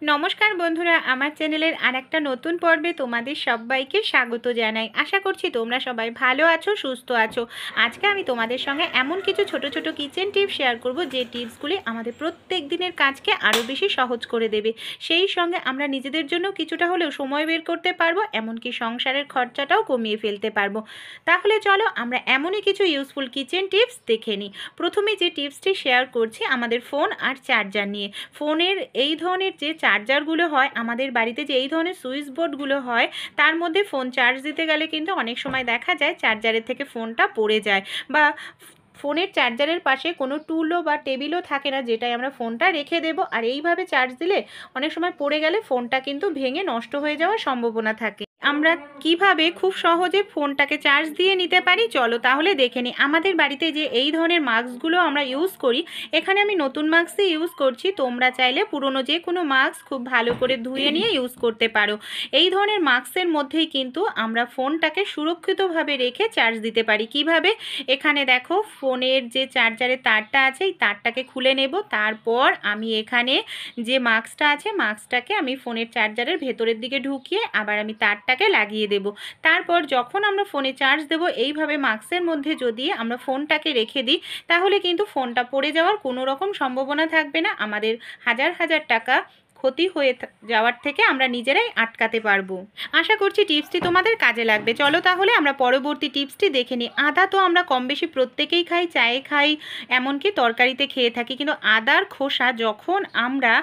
নমস্কার বন্ধুরা, আমার চ্যানেলের আরেকটা নতুন পর্বে তোমাদের সবাইকে স্বাগত জানাই। আশা করছি তোমরা সবাই ভালো আছো, সুস্থ আছো। আজকে আমি তোমাদের সঙ্গে এমন কিছু ছোট ছোট কিচেন টিপস শেয়ার করব, যে টিপসগুলি আমাদের প্রত্যেক দিনের কাজকে আরও বেশি সহজ করে দেবে। সেই সঙ্গে আমরা নিজেদের জন্য কিছুটা হলেও সময় বের করতে পারবো, এমনকি সংসারের খরচাটাও কমিয়ে ফেলতে পারবো। তাহলে চলো আমরা এমনই কিছু ইউজফুল কিচেন টিপস দেখে নিই। প্রথমে যে টিপসটি শেয়ার করছি আমাদের ফোন আর চার্জার নিয়ে। ফোনের এই ধরনের যে চার্জারগুলো হয়, আমাদের বাড়িতে যে এই ধরনের সুইচ বোর্ডগুলো হয়, তার মধ্যে ফোন চার্জ দিতে গেলে কিন্তু অনেক সময় দেখা যায় চার্জারের থেকে ফোনটা পড়ে যায়, বা ফোনের চার্জারের পাশে কোনো টুলও বা টেবিলও থাকে না যেটাই আমরা ফোনটা রেখে দেব, আর এইভাবে চার্জ দিলে অনেক সময় পড়ে গেলে ফোনটা কিন্তু ভেঙে নষ্ট হয়ে যাওয়ার সম্ভাবনা থাকে। আমরা কিভাবে খুব সহজে ফোনটাকে চার্জ দিয়ে নিতে পারি, চলো তাহলে দেখে নিই। আমাদের বাড়িতে যে এই ধরনের মাস্কগুলো আমরা ইউজ করি, এখানে আমি নতুন মাস্কই ইউজ করছি। তোমরা চাইলে পুরনো যে কোনো মাস্ক খুব ভালো করে ধুয়ে নিয়ে ইউজ করতে পারো। এই ধরনের মাস্কের মধ্যেই কিন্তু আমরা ফোনটাকে সুরক্ষিতভাবে রেখে চার্জ দিতে পারি। কিভাবে? এখানে দেখো, ফোনের যে চার্জারের তারটা আছে, এই তারটাকে খুলে নেব। তারপর আমি এখানে যে মাস্কটা আছে, মাস্কটাকে আমি ফোনের চার্জারের ভেতরের দিকে ঢুকিয়ে আবার আমি তারটাকে লাগিয়ে দেব। তারপর যখন আমরা ফোনে চার্জ দেব, এইভাবে মাস্কের মধ্যে যদি আমরা ফোনটাকে রেখে দিই, তাহলে কিন্তু ফোনটা পড়ে যাওয়ার কোনো রকম সম্ভাবনা থাকবে না। আমাদের হাজার হাজার টাকা ক্ষতি হয়ে যাওয়ার থেকে আমরা নিজেরাই আটকাতে পারবো। আশা করছি টিপসটি তোমাদের কাজে লাগবে। চলো তাহলে আমরা পরবর্তী টিপসটি দেখে নিই। আদা তো আমরা কম বেশি প্রত্যেকেই খাই, চায়ে খাই, এমনকি তরকারিতে খেয়ে থাকি। কিন্তু আদার খোসা যখন আমরা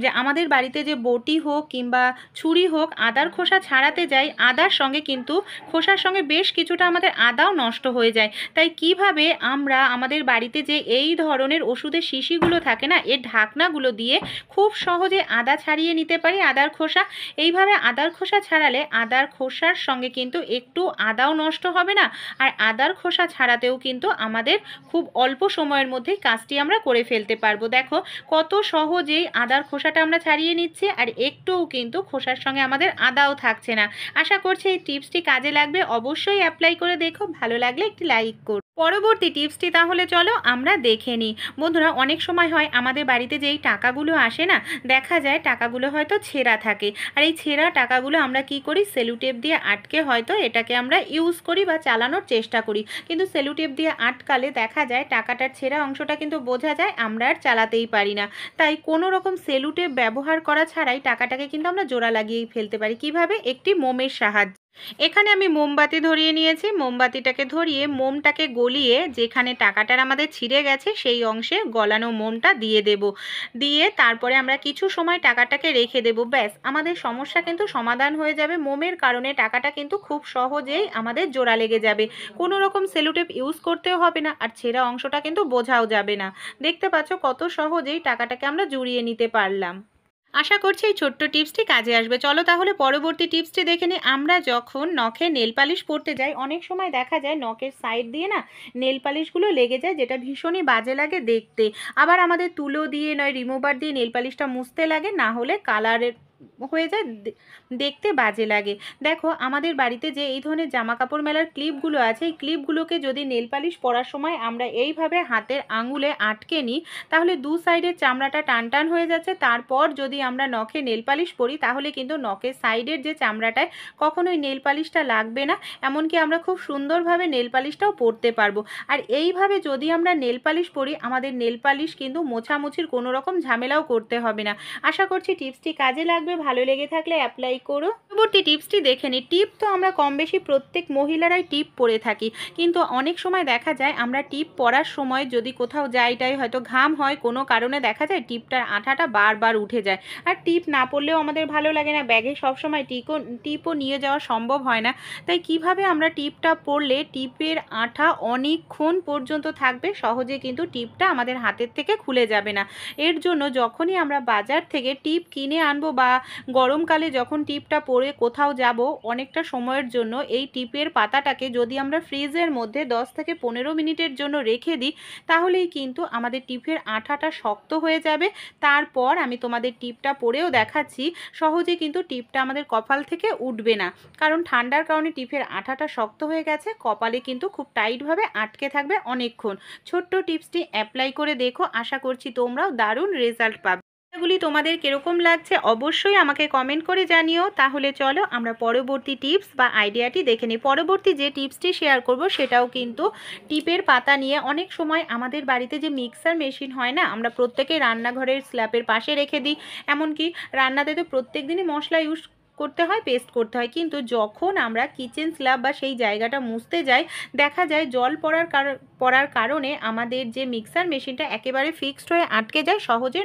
যে আমাদের বাড়িতে যে বটি হোক কিংবা ছুরি হোক, আদার খোসা ছাড়াতে যাই, আদার সঙ্গে কিন্তু খোসার সঙ্গে বেশ কিছুটা আমাদের আদাও নষ্ট হয়ে যায়। তাই কিভাবে আমরা আমাদের বাড়িতে যে এই ধরনের ওষুধের শিশিগুলো থাকে না, এর ঢাকনাগুলো দিয়ে খুব সহজে আদা ছাড়িয়ে নিতে পারি, আদার খোসা। এইভাবে আদার খোসা ছাড়ালে আদার খোসার সঙ্গে কিন্তু একটু আদাও নষ্ট হবে না, আর আদার খোসা ছাড়াতেও কিন্তু আমাদের খুব অল্প সময়ের মধ্যেই কাজটি আমরা করে ফেলতে পারবো। দেখো কত সহজেই আদার খোসাটা আমরা ছাড়িয়ে নিচ্ছি, আর একটুও কিন্তু খোসার সঙ্গে আমাদের আদাও থাকছে না। আশা করছি এই টিপসটি কাজে লাগবে। অবশ্যই অ্যাপ্লাই করে দেখো, ভালো লাগলে একটি লাইক করো। পরবর্তী টিপসটি তাহলে চলো আমরা দেখে নিই। বন্ধুরা, অনেক সময় হয় আমাদের বাড়িতে যেই টাকাগুলো আসে না, দেখা যায় টাকাগুলো হয়তো ছেঁড়া থাকে, আর এই ছেঁড়া টাকাগুলো আমরা কি করি, সেলুটেপ দিয়ে আটকে হয়তো এটাকে আমরা ইউজ করি বা চালানোর চেষ্টা করি। কিন্তু সেলুটেপ দিয়ে আটকালে দেখা যায় টাকাটার ছেঁড়া অংশটা কিন্তু বোঝা যায়, আমরা আর চালাতেই পারি না। তাই কোনো রকম সেলুটেপ ব্যবহার করা ছাড়াই টাকাটাকে কিন্তু আমরা জোড়া লাগিয়েই ফেলতে পারি। কিভাবে? একটি মোমের সাহায্যে। এখানে আমি মোমবাতি ধরিয়ে নিয়েছি। মোমবাতিটাকে ধরিয়ে মোমটাকে গলিয়ে যেখানে টাকাটার আমাদের ছিঁড়ে গেছে সেই অংশে গলানো মোমটা দিয়ে দেব। দিয়ে তারপরে আমরা কিছু সময় টাকাটাকে রেখে দেব। ব্যাস, আমাদের সমস্যা কিন্তু সমাধান হয়ে যাবে। মোমের কারণে টাকাটা কিন্তু খুব সহজেই আমাদের জোড়া লেগে যাবে। কোনো রকম সেলুটেপ ইউজ করতেও হবে না, আর ছেঁড়া অংশটা কিন্তু বোঝাও যাবে না। দেখতে পাচ্ছ কত সহজেই টাকাটাকে আমরা জুড়িয়ে নিতে পারলাম। আশা করছি এই ছোট্ট টিপসটি কাজে আসবে। চলো তাহলে পরবর্তী টিপসটি দেখে নিই। আমরা যখন নখে নেল পালিশ পরতে যাই, অনেক সময় দেখা যায় নখের সাইড দিয়ে না নেল পালিশগুলো লেগে যায়, যেটা ভীষণই বাজে লাগে দেখতে। আবার আমাদের তুলো দিয়ে নয় রিমুভার দিয়ে নেল পালিশটা মুছতে লাগে, না হলে কালারের হয়ে যায়, দেখতে বাজে লাগে। দেখো আমাদের বাড়িতে যে এই ধরনের জামা কাপড় মেলার ক্লিপগুলো আছে, এই ক্লিপগুলোকে যদি নেল পালিশ পরার সময় আমরা এইভাবে হাতের আঙুলে আটকে নিই, তাহলে দু সাইডের চামড়াটা টান টান হয়ে যাচ্ছে। তারপর যদি আমরা নখে নেল পালিশ পরি, তাহলে কিন্তু নখের সাইডের যে চামড়াটায় কখনোই নেল পালিশটা লাগবে না, এমনকি আমরা খুব সুন্দরভাবে নেল পালিশটাও পরতে পারবো। আর এইভাবে যদি আমরা নেল পালিশ পরি, আমাদের নেল পালিশ কিন্তু মোছামুছির কোনো রকম ঝামেলাও করতে হবে না। আশা করছি টিপসটি কাজে লাগবে। ভালো লেগে থাকলে অ্যাপ্লাই করো। পরবর্তী টিপসটি দেখে নিই। টিপ তো আমরা কম বেশি প্রত্যেক মহিলারাই টিপ পরে থাকি, কিন্তু অনেক সময় দেখা যায় আমরা টিপ পরার সময় যদি কোথাও যাইটাই হয়তো ঘাম হয়, কোনো কারণে দেখা যায় টিপটার আঠাটা বারবার উঠে যায়। আর টিপ না পরলেও আমাদের ভালো লাগে না, ব্যাগে সবসময় টিপও নিয়ে যাওয়া সম্ভব হয় না। তাই কিভাবে আমরা টিপটা পরলে টিপের আঠা অনেকক্ষণ পর্যন্ত থাকবে, সহজে কিন্তু টিপটা আমাদের হাতের থেকে খুলে যাবে না। এর জন্য যখনই আমরা বাজার থেকে টিপ কিনে আনবো, বা গরমকালে যখন টিপটা পরে কোথাও যাব অনেকটা সময়ের জন্য, এই টিপের পাতাটাকে যদি আমরা ফ্রিজের মধ্যে 10 থেকে 15 মিনিটের জন্য রেখে দিই, তাহলেই কিন্তু আমাদের টিপের আঠাটা শক্ত হয়ে যাবে। তারপর আমি তোমাদের টিপটা পরেও দেখাচ্ছি, সহজে কিন্তু টিপটা আমাদের কপাল থেকে উঠবে না, কারণ ঠান্ডার কারণে টিপের আঠাটা শক্ত হয়ে গেছে, কপালে কিন্তু খুব টাইটভাবে আটকে থাকবে অনেকক্ষণ। ছোট্ট টিপসটি অ্যাপ্লাই করে দেখো, আশা করছি তোমরাও দারুণ রেজাল্ট পাবে। এগুলি তোমাদের কিরকম লাগছে অবশ্যই আমাকে কমেন্ট করে জানিও। তাহলে চলো আমরা পরবর্তী টিপস বা আইডিয়াটি দেখে নিই। পরবর্তী যে টিপসটি শেয়ার করব সেটাও কিন্তু টিপের পাতা নিয়ে। অনেক সময় আমাদের বাড়িতে যে মিক্সার মেশিন হয় না, আমরা প্রত্যেকেই রান্নাঘরের স্ল্যাবের পাশে রেখে দিই। এমনকি রান্নাতে তো প্রত্যেক দিনই মশলা ইউজ করতে হয়, পেস্ট করতে হয়, কিন্তু যখন আমরা কিচেন স্ল্যাব বা সেই জায়গাটা মুছতে যাই, দেখা যায় জল পড়ার কারণে আমাদের যে মিক্সার মেশিনটা একেবারে ফিক্সড হয়ে আটকে যায়, সহজে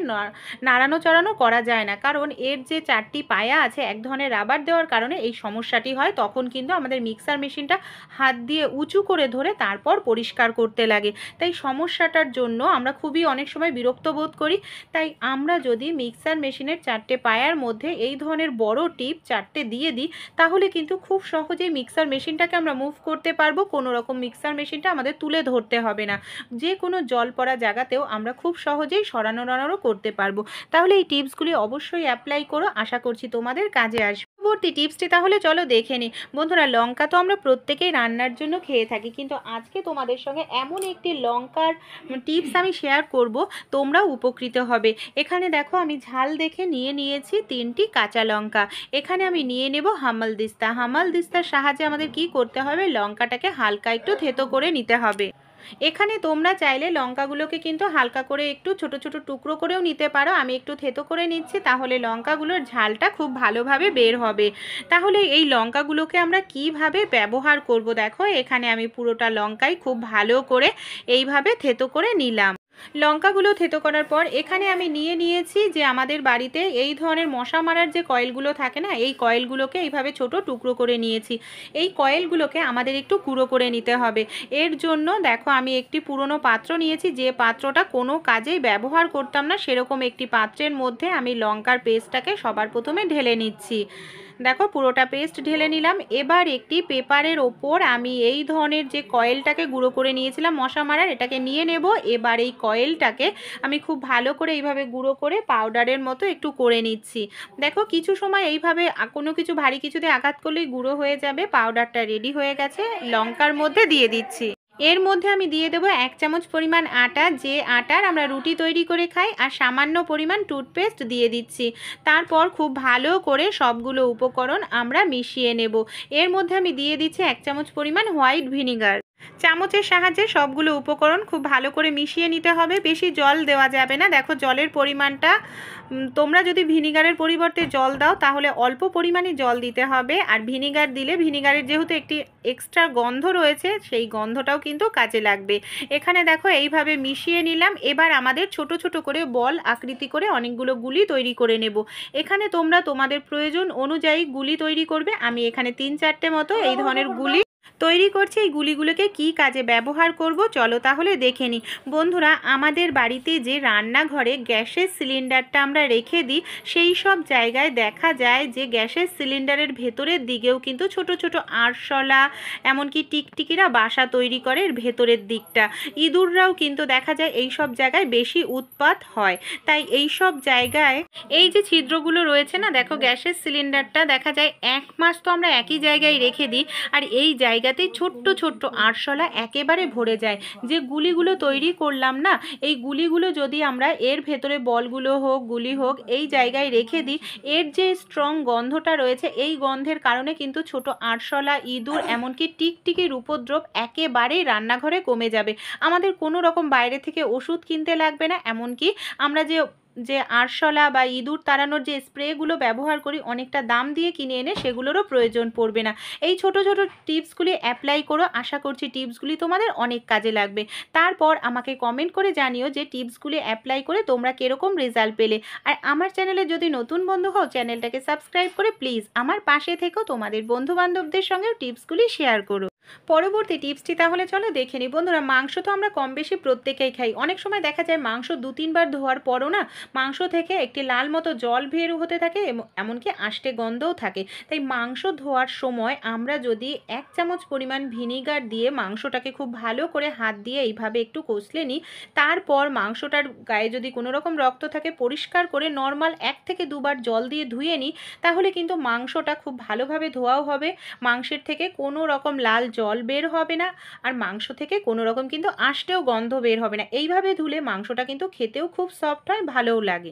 নাড়ানো চড়ানো করা যায় না। কারণ এর যে 4টি পায়া আছে এক ধরনের রাবার দেওয়ার কারণে এই সমস্যাটি হয়। তখন কিন্তু আমাদের মিক্সার মেশিনটা হাত দিয়ে উঁচু করে ধরে তারপর পরিষ্কার করতে লাগে। তাই সমস্যাটার জন্য আমরা খুবই অনেক সময় বিরক্ত বোধ করি। তাই আমরা যদি মিক্সার মেশিনের 4টে পায়ার মধ্যে এই ধরনের বড় টিপ 4টে দিয়ে দিই, তাহলে কিন্তু খুব সহজেই মিক্সার মেশিনটাকে আমরা মুভ করতে পারবো। কোনো রকম মিক্সার মেশিনটা আমাদের তুলে ধরতে হবে না। যে কোনো জল পড়া জায়গাতেও আমরা খুব সহজেই সরানো নাড়ানো করতে পারবো। তাহলে এই টিপসগুলি অবশ্যই অ্যাপ্লাই করো, আশা করছি তোমাদের কাজে আসবে। পরবর্তী টিপসটি তাহলে চলো দেখে নিই। বন্ধুরা, লঙ্কা তো আমরা প্রত্যেকেই রান্নার জন্য খেয়ে থাকি, কিন্তু আজকে তোমাদের সঙ্গে এমন একটি লঙ্কার টিপস আমি শেয়ার করব, তোমরাও উপকৃত হবে। এখানে দেখো আমি ঝাল দেখে নিয়েছি 3টি কাঁচা লঙ্কা। এখানে আমি নিয়ে নেব হামালদিস্তা। হামালদিস্তার সাহায্যে আমাদের কি করতে হবে, লঙ্কাটাকে হালকা একটু থেতো করে নিতে হবে। এখানে তোমরা চাইলে লঙ্কাগুলোকে কিন্তু হালকা করে একটু ছোট ছোট টুকরো করেও নিতে পারো। আমি একটু থেতো করে নিচ্ছি, তাহলে লঙ্কাগুলোর ঝালটা খুব ভালোভাবে বের হবে। তাহলে এই লঙ্কাগুলোকে আমরা কিভাবে ব্যবহার করব, দেখো এখানে আমি পুরোটা লঙ্কাই খুব ভালো করে এইভাবে থেতো করে নিলাম। লঙ্কাগুলো থেতো করার পর এখানে আমি নিয়েছি যে আমাদের বাড়িতে এই ধরনের মশা মারার যে কয়েলগুলো থাকে না, এই কয়েলগুলোকে এইভাবে ছোট টুকরো করে নিয়েছি। এই কয়েলগুলোকে আমাদের একটু গুঁড়ো করে নিতে হবে। এর জন্য দেখো আমি একটি পুরনো পাত্র নিয়েছি, যে পাত্রটা কোনো কাজেই ব্যবহার করতাম না, সেরকম একটি পাত্রের মধ্যে আমি লঙ্কার পেস্টটাকে সবার প্রথমে ঢেলে নিচ্ছি। দেখো পুরোটা পেস্ট ঢেলে নিলাম। এবার একটি পেপারের ওপর আমি এই ধরনের যে কয়েলটাকে গুঁড়ো করে নিয়েছিলাম মশা মারার, এটাকে নিয়ে নেব। এবার এই কয়েলটাকে আমি খুব ভালো করে এইভাবে গুঁড়ো করে পাউডারের মতো একটু করে নিচ্ছি। দেখো কিছু সময় এইভাবে কোনো কিছু ভারী কিছুতে আঘাত করলেই গুঁড়ো হয়ে যাবে। পাউডারটা রেডি হয়ে গেছে, লঙ্কার মধ্যে দিয়ে দিচ্ছি। এর মধ্যে আমি দিয়ে দেবো 1 চামচ পরিমাণ আটা, যে আটার আমরা রুটি তৈরি করে খাই, আর সামান্য পরিমাণ টুথপেস্ট দিয়ে দিচ্ছি। তারপর খুব ভালো করে সবগুলো উপকরণ আমরা মিশিয়ে নেব। এর মধ্যে আমি দিয়ে দিচ্ছি 1 চামচ পরিমাণ হোয়াইট ভিনিগার। চামচের সাহায্যে সবগুলো উপকরণ খুব ভালো করে মিশিয়ে নিতে হবে। বেশি জল দেওয়া যাবে না। দেখো জলের পরিমাণটা তোমরা যদি ভিনিগারের পরিবর্তে জল দাও, তাহলে অল্প পরিমাণে জল দিতে হবে। আর ভিনিগার দিলে ভিনিগারের যেহেতু একটি এক্সট্রা গন্ধ রয়েছে, সেই গন্ধটাও কিন্তু কাজে লাগবে। এখানে দেখো এইভাবে মিশিয়ে নিলাম। এবার আমাদের ছোট ছোট করে বল আকৃতি করে অনেকগুলো গুলি তৈরি করে নেব। এখানে তোমরা তোমাদের প্রয়োজন অনুযায়ী গুলি তৈরি করবে। আমি এখানে 3-4টে মতো এই ধরনের গুলি তৈরি করছি। এই গুলিগুলোকে কি কাজে ব্যবহার করব চলো তাহলে দেখে নিই। বন্ধুরা, আমাদের বাড়িতে যে রান্নাঘরে গ্যাসের সিলিন্ডারটা আমরা রেখে দিই, সেই সব জায়গায় দেখা যায় যে গ্যাসের সিলিন্ডারের ভেতরের দিকেও কিন্তু ছোট ছোট আরশোলা, এমনকি টিকটিকিরা বাসা তৈরি করে এর ভেতরের দিকটা। ইঁদুররাও কিন্তু দেখা যায় এই সব জায়গায় বেশি উৎপাত হয়। তাই এই সব জায়গায় এই যে ছিদ্রগুলো রয়েছে না, দেখো গ্যাসের সিলিন্ডারটা দেখা যায় 1 মাস তো আমরা একই জায়গায় রেখে দিই, আর এই জায়গাতেই ছোট্ট ছোট্ট আরশোলা একেবারে ভরে যায়। যে গুলিগুলো তৈরি করলাম না, এই গুলিগুলো যদি আমরা এর ভেতরে বলগুলো হোক গুলি হোক এই জায়গায় রেখে দিই, এর যে স্ট্রং গন্ধটা রয়েছে, এই গন্ধের কারণে কিন্তু ছোট আরশোলা, ইঁদুর, এমনকি টিকটিকির উপদ্রব একেবারেই রান্নাঘরে কমে যাবে। আমাদের কোনো রকম বাইরে থেকে ওষুধ কিনতে লাগবে না। এমনকি আমরা যে আরশোলা বা ইঁদুর তাড়ানোর যে স্প্রেগুলো ব্যবহার করি, অনেকটা দাম দিয়ে কিনে এনে সেগুলোরও প্রয়োজন পড়বে না। এই ছোট ছোট টিপসগুলি অ্যাপ্লাই করো, আশা করছি টিপসগুলি তোমাদের অনেক কাজে লাগবে। তারপর আমাকে কমেন্ট করে জানিও যে টিপসগুলি অ্যাপ্লাই করে তোমরা কীরকম রেজাল্ট পেলে। আর আমার চ্যানেলে যদি নতুন বন্ধু হও, চ্যানেলটাকে সাবস্ক্রাইব করে প্লিজ আমার পাশে থেকেও তোমাদের বন্ধুবান্ধবদের সঙ্গেও টিপসগুলি শেয়ার করো। পরবর্তী টিপসটি তাহলে চলো দেখে নিই। বন্ধুরা, মাংস তো আমরা কম বেশি প্রত্যেকেই খাই। অনেক সময় দেখা যায় মাংস 2-3 বার ধোয়ার পরও না মাংস থেকে একটি লাল মতো জল বের হতে থাকে, এমনকি আষ্টে গন্ধও থাকে। তাই মাংস ধোয়ার সময় আমরা যদি 1 চামচ পরিমাণ ভিনিগার দিয়ে মাংসটাকে খুব ভালো করে হাত দিয়ে এইভাবে একটু কষলে নিই, তারপর মাংসটার গায়ে যদি কোনো রকম রক্ত থাকে পরিষ্কার করে নর্মাল 1 থেকে 2 বার জল দিয়ে ধুয়ে নিই, তাহলে কিন্তু মাংসটা খুব ভালোভাবে ধোয়াও হবে। মাংসের থেকে কোনো রকম লাল জল বের হবে না, আর মাংস থেকে কোনো রকম কিন্তু আষ্টেও গন্ধ বের হবে না। এইভাবে ধুলে মাংসটা কিন্তু খেতেও খুব সফট হয়, ভালোও লাগে।